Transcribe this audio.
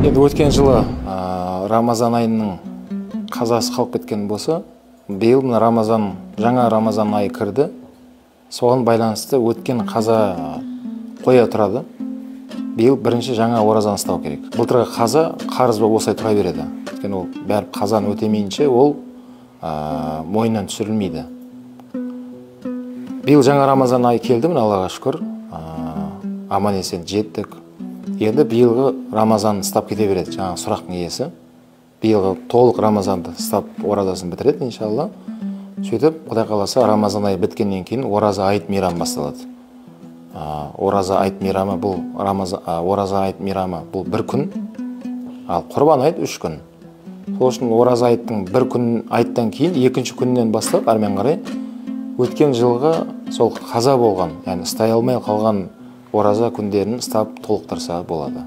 Енді өткен жылы Рамазан айының қазасы қалып кеткен болса, биыл жаңа Рамазан айы кірді. Соған байланысты өткен қаза қоя тұрады. Биыл бірінші жаңа оразаны ұстау керек. Былтырғы қаза қарыз болып осылай тұра береді. Өйткені ол бәрі қазаны өтемейінше ол мойнынан түсірілмейді. Биыл жаңа Рамазан айы келді, Аллаға шүкір. Аман есен жеттік. Енді биылғы Рамазанды ұстап кете береді. Жаңа сұрақтың иесі. Биылғы толық Рамазанды ұстап оразасын бітіреді, иншалла. Сөйтіп, Құдай қаласа, Рамазан айы біткеннен кейін ораза айт мейрамы басталады. Ораза айт мейрамы бұл бір күн, ал құрбан айт 3 күн. Сол үшін ораза айттың бір күн айттан кейін екінші күннен бастап әрмен қарай өткен жылғы сол қаза болған, яғни ұстай алмай қалған ораза күндерін ұстап толықтырса болады.